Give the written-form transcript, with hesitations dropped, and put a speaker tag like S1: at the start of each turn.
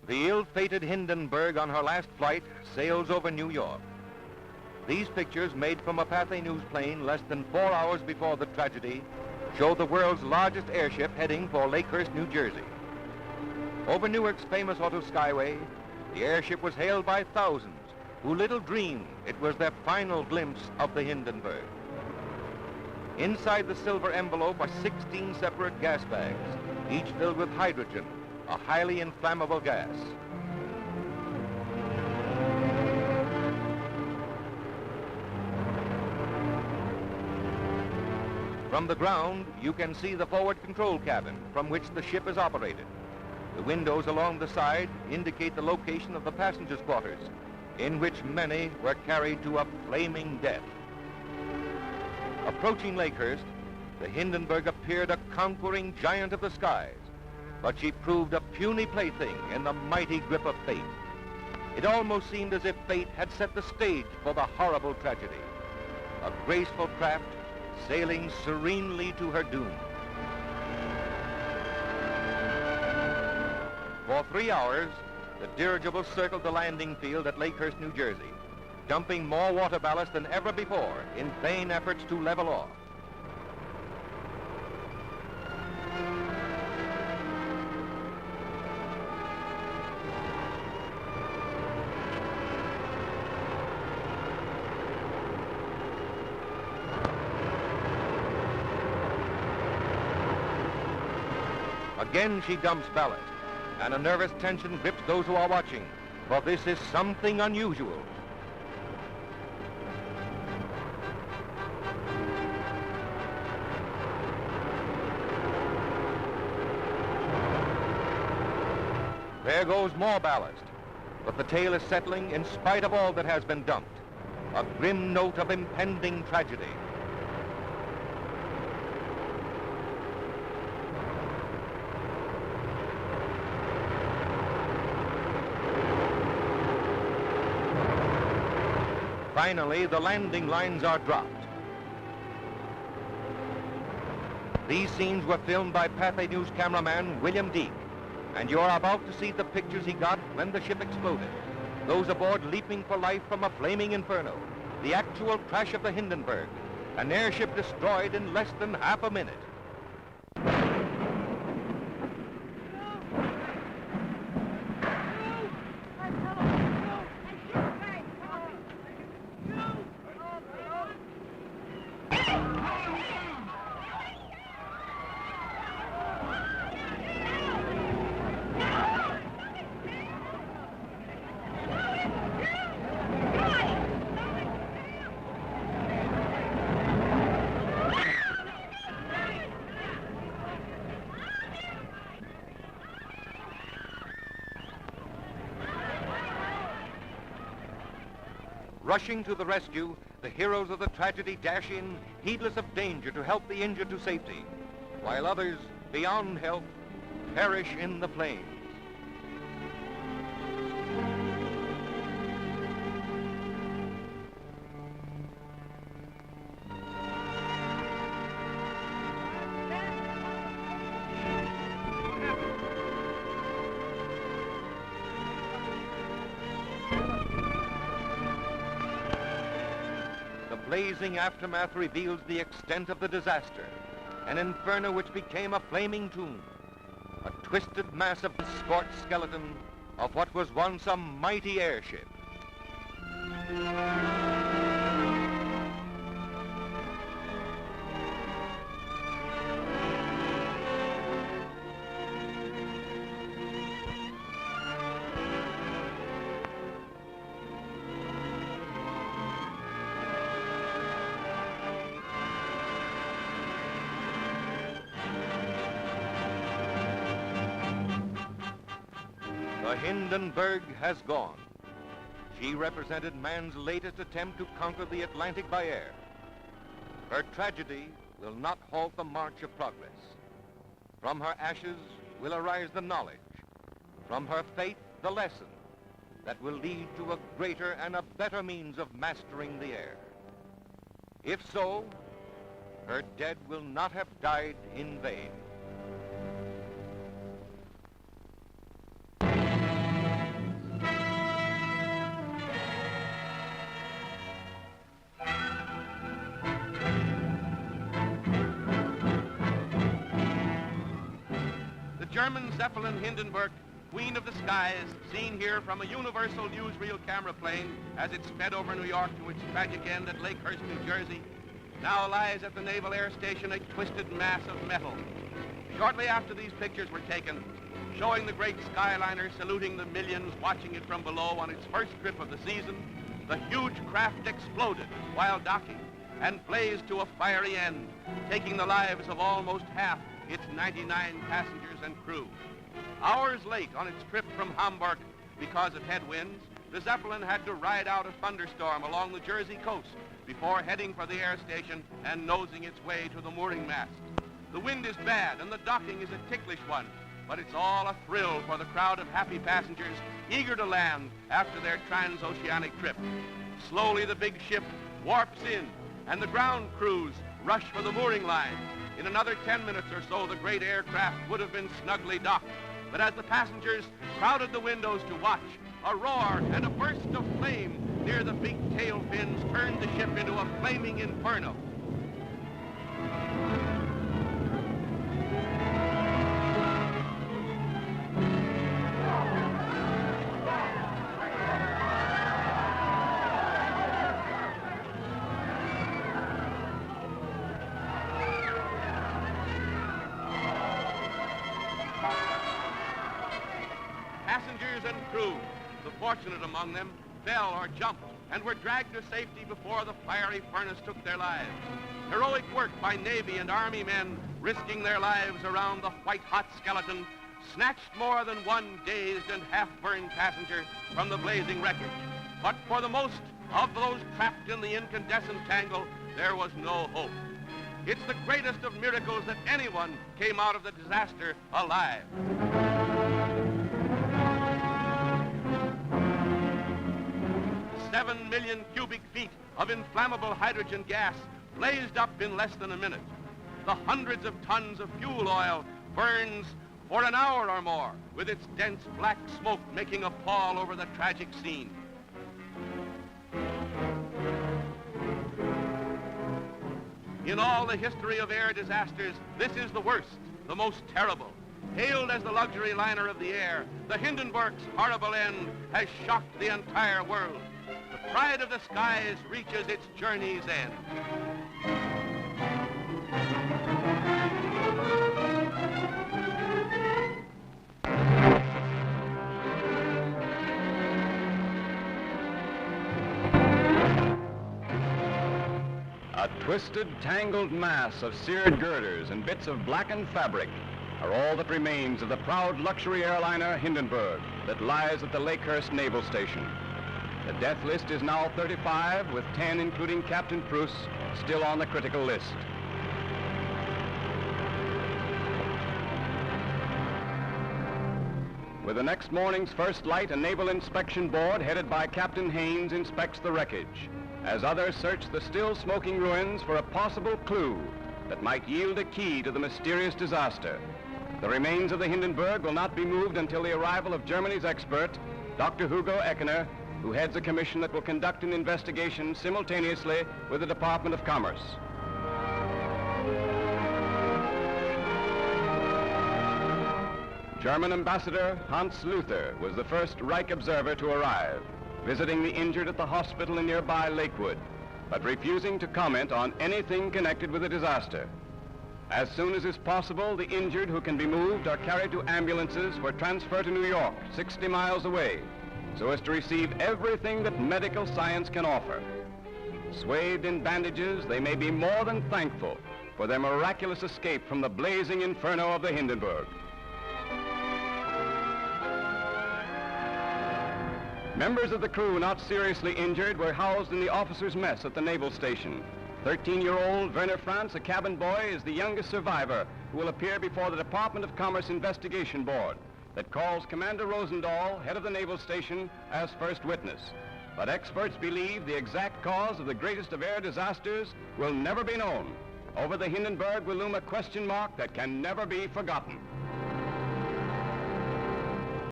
S1: The ill-fated Hindenburg on her last flight sails over New York. These pictures, made from a Pathé News plane less than 4 hours before the tragedy, show the world's largest airship heading for Lakehurst, New Jersey. Over Newark's famous auto skyway, the airship was hailed by thousands who little dreamed it was their final glimpse of the Hindenburg. Inside the silver envelope are 16 separate gas bags, each filled with hydrogen, a highly inflammable gas. From the ground, you can see the forward control cabin from which the ship is operated. The windows along the side indicate the location of the passengers' quarters, in which many were carried to a flaming death. Approaching Lakehurst, the Hindenburg appeared a conquering giant of the skies, but she proved a puny plaything in the mighty grip of fate. It almost seemed as if fate had set the stage for the horrible tragedy. A graceful craft sailing serenely to her doom. For 3 hours, the dirigible circled the landing field at Lakehurst, New Jersey, dumping more water ballast than ever before in vain efforts to level off. Again she dumps ballast, and a nervous tension grips those who are watching, for this is something unusual. There goes more ballast, but the tail is settling in spite of all that has been dumped. A grim note of impending tragedy. Finally, the landing lines are dropped. These scenes were filmed by Pathé News cameraman William Deek, and you're about to see the pictures he got when the ship exploded. Those aboard leaping for life from a flaming inferno, the actual crash of the Hindenburg, an airship destroyed in less than half a minute. Rushing to the rescue, the heroes of the tragedy dash in, heedless of danger, to help the injured to safety, while others, beyond help, perish in the flames. The blazing aftermath reveals the extent of the disaster, an inferno which became a flaming tomb, a twisted mass of the scorched skeleton of what was once a mighty airship. The Hindenburg has gone. She represented man's latest attempt to conquer the Atlantic by air. Her tragedy will not halt the march of progress. From her ashes will arise the knowledge. From her fate, the lesson that will lead to a greater and a better means of mastering the air. If so, her dead will not have died in vain.
S2: German Zeppelin Hindenburg, Queen of the Skies, seen here from a universal newsreel camera plane as it sped over New York to its tragic end at Lakehurst, New Jersey, now lies at the Naval Air Station a twisted mass of metal. Shortly after these pictures were taken, showing the great Skyliner saluting the millions watching it from below on its first trip of the season, the huge craft exploded while docking and blazed to a fiery end, taking the lives of almost half its 99 passengers and crew. Hours late on its trip from Hamburg because of headwinds, the Zeppelin had to ride out a thunderstorm along the Jersey coast before heading for the air station and nosing its way to the mooring mast. The wind is bad and the docking is a ticklish one, but it's all a thrill for the crowd of happy passengers eager to land after their transoceanic trip. Slowly the big ship warps in and the ground crews rush for the mooring lines. In another 10 minutes or so, the great aircraft would have been snugly docked. But as the passengers crowded the windows to watch, a roar and a burst of flame near the big tail fins turned the ship into a flaming inferno. Passengers and crew, the fortunate among them, fell or jumped and were dragged to safety before the fiery furnace took their lives. Heroic work by Navy and Army men risking their lives around the white-hot skeleton snatched more than one dazed and half-burned passenger from the blazing wreckage. But for the most of those trapped in the incandescent tangle, there was no hope. It's the greatest of miracles that anyone came out of the disaster alive. 7 million cubic feet of inflammable hydrogen gas blazed up in less than a minute. The hundreds of tons of fuel oil burns for an hour or more, with its dense black smoke making a pall over the tragic scene. In all the history of air disasters, this is the worst, the most terrible. Hailed as the luxury liner of the air, the Hindenburg's horrible end has shocked the entire world. The pride of the skies reaches its journey's end.
S3: A twisted, tangled mass of seared girders and bits of blackened fabric are all that remains of the proud luxury airliner Hindenburg that lies at the Lakehurst Naval Station. The death list is now 35, with 10, including Captain Pruss, still on the critical list. With the next morning's first light, a naval inspection board headed by Captain Haynes inspects the wreckage, as others search the still smoking ruins for a possible clue that might yield a key to the mysterious disaster. The remains of the Hindenburg will not be moved until the arrival of Germany's expert, Dr. Hugo Eckener, who heads a commission that will conduct an investigation simultaneously with the Department of Commerce. German Ambassador Hans Luther was the first Reich observer to arrive, visiting the injured at the hospital in nearby Lakewood, but refusing to comment on anything connected with the disaster. As soon as is possible, the injured who can be moved are carried to ambulances for transfer to New York, 60 miles away, so as to receive everything that medical science can offer. Swathed in bandages, they may be more than thankful for their miraculous escape from the blazing inferno of the Hindenburg. Members of the crew not seriously injured were housed in the officers' mess at the naval station. 13-year-old Werner Franz, a cabin boy, is the youngest survivor who will appear before the Department of Commerce Investigation Board that calls Commander Rosendahl, head of the naval station, as first witness. But experts believe the exact cause of the greatest of air disasters will never be known. Over the Hindenburg will loom a question mark that can never be forgotten.